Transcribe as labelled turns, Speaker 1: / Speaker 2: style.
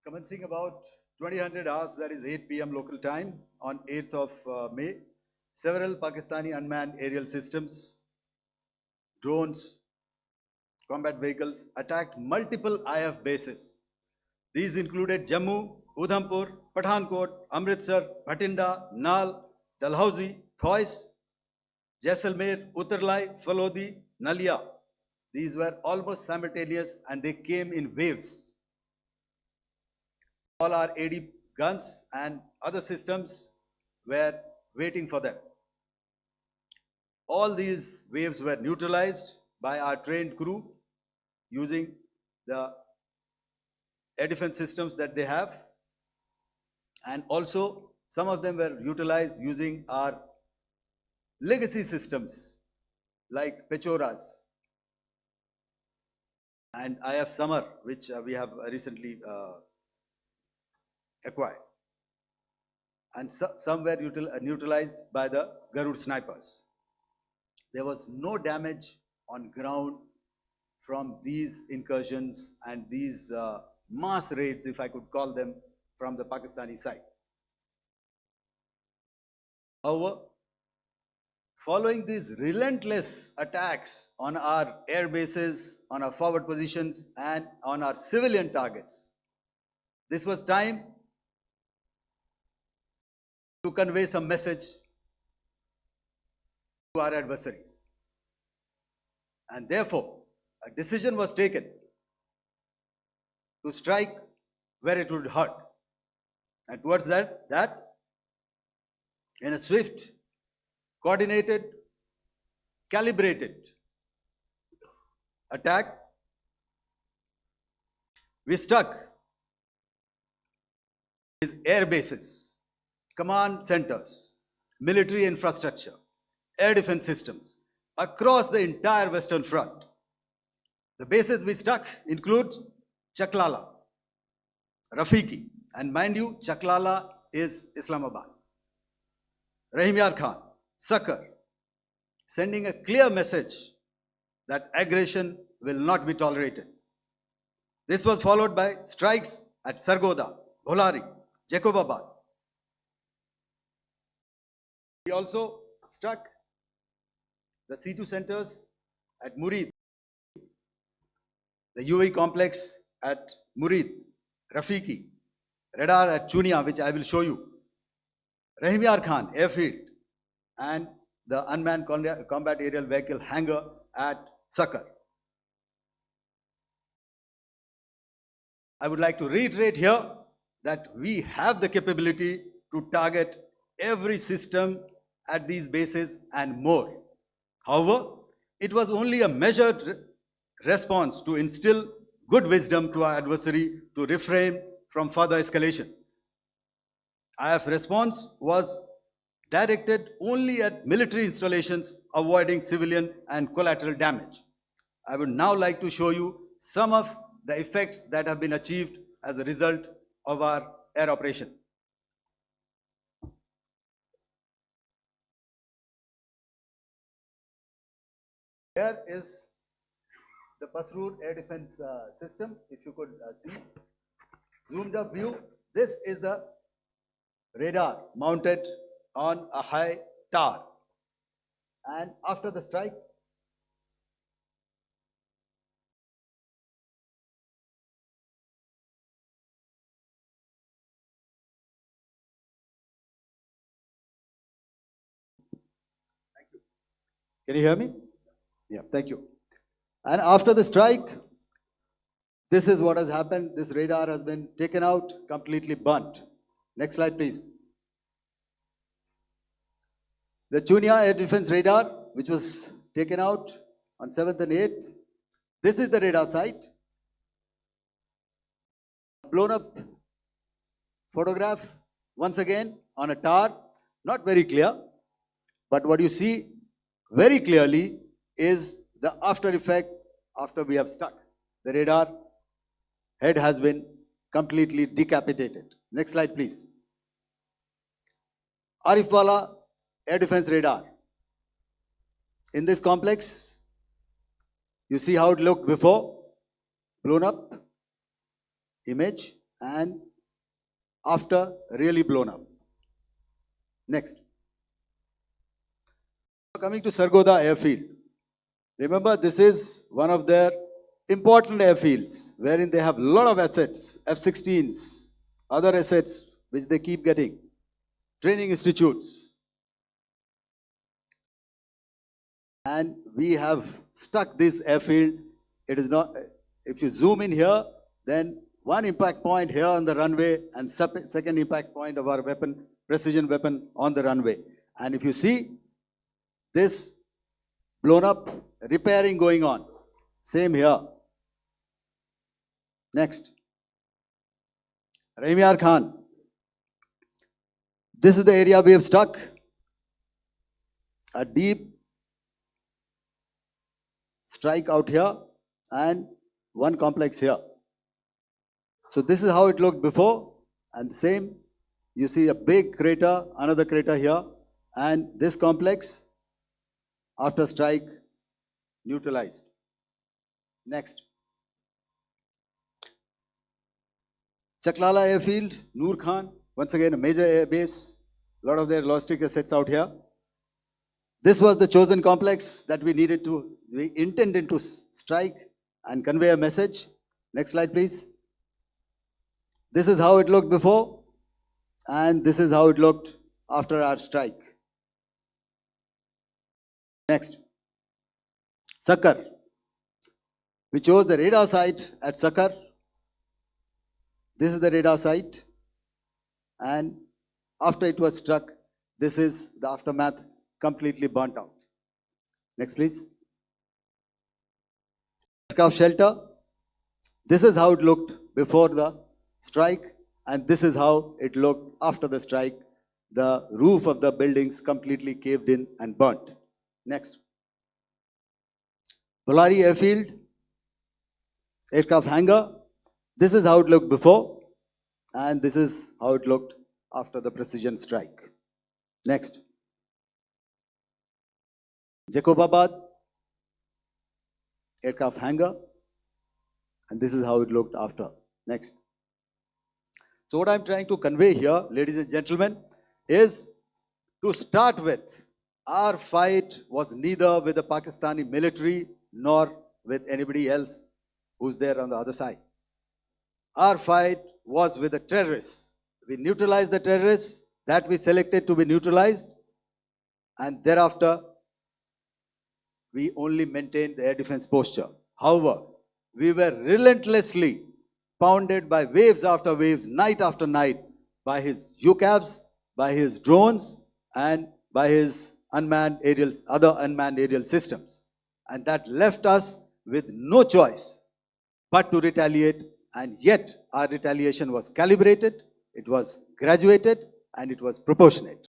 Speaker 1: Commencing about 2000 hours, that is 8 p.m. local time, on 8th of May, several Pakistani unmanned aerial systems, drones, combat vehicles attacked multiple IAF bases. These included Jammu, Udhampur, Pathankot, Amritsar, Bhatinda, Nal, Dalhousie, Thois, Jaisalmer, Uttarlai, Falodi, Nalia. These were almost simultaneous and they came in waves. All our AD guns and other systems were waiting for them. All these waves were neutralized by our trained crew using the air defense systems that they have, and also some of them were utilized using our legacy systems like Pechoras and IAF Summer, which we have recently acquired, and some were neutralized by the Garud snipers. There was no damage on ground from these incursions and these mass raids, if I could call them, from the Pakistani side. However, following these relentless attacks on our air bases, on our forward positions, and on our civilian targets, this was time to convey some message to our adversaries. And therefore, a decision was taken to strike where it would hurt. And towards that, in a swift, coordinated, calibrated attack, we struck these air bases, command centers, military infrastructure, air defense systems across the entire Western Front. The bases we struck include Chaklala, Rafiki, and mind you, Chaklala is Islamabad, Rahim Yar Khan, Sakar, sending a clear message that aggression will not be tolerated. This was followed by strikes at Sargoda, Bholari, Jacobabad. We also struck the C2 centers at Murid, the UAE complex at Murid, Rafiki, radar at Chunia, which I will show you, Rahim Yar Khan airfield, and the unmanned combat aerial vehicle hangar at Sakar. I would like to reiterate here that we have the capability to target every system at these bases and more. However, it was only a measured response to instill good wisdom to our adversary to refrain from further escalation. IAF response was directed only at military installations, avoiding civilian and collateral damage. I would now like to show you some of the effects that have been achieved as a result of our air operation. Here is the Pasroor air defense system, if you could see. Zoomed up view, this is the radar mounted on a high tower. And after the strike, thank you. Can you hear me? Yeah, thank you. And after the strike, this is what has happened. This radar has been taken out, completely burnt. Next slide, please. The Chunia air defense radar, which was taken out on 7th and 8th. This is the radar site. Blown up photograph, once again, on a tower. Not very clear, but what you see very clearly is the after effect after we have struck. The radar head has been completely decapitated. Next slide, please. Arifwala air defense radar. In this complex, you see how it looked before, blown up image, and after really blown up. Next. Coming to Sargodha airfield. Remember, this is one of their important airfields wherein they have a lot of assets, F-16s, other assets which they keep getting, training institutes. And we have stuck this airfield. It is not, if you zoom in here, then one impact point here on the runway and second impact point of our weapon, precision weapon on the runway. And if you see this blown up, repairing going on. Same here. Next. Raimiar Khan. This is the area we have stuck. A deep strike out here and one complex here. So this is how it looked before, and same, you see a big crater, another crater here, and this complex after strike neutralized. Next. Chaklala airfield, Noor Khan, once again a major air base, a lot of their logistic assets out here. This was the chosen complex that we intended to strike and convey a message. Next slide, please. This is how it looked before, and this is how it looked after our strike. Next. Sakar. We chose the radar site at Sakar. This is the radar site, and after it was struck, this is the aftermath, completely burnt out. Next, please. Aircraft shelter. This is how it looked before the strike, and this is how it looked after the strike. The roof of the buildings completely caved in and burnt. Next. Ballari airfield, aircraft hangar. This is how it looked before, and this is how it looked after the precision strike. Next. Jacobabad, aircraft hangar, and this is how it looked after. Next. So what I'm trying to convey here, ladies and gentlemen, is to start with, our fight was neither with the Pakistani military nor with anybody else who's there on the other side. Our fight was with the terrorists. We neutralized the terrorists that we selected to be neutralized, and thereafter we only maintained the air defense posture. However, we were relentlessly pounded by waves after waves, night after night, by his UCAVs, by his drones, and by his other unmanned aerial systems. And that left us with no choice but to retaliate, and yet our retaliation was calibrated, it was graduated, and it was proportionate.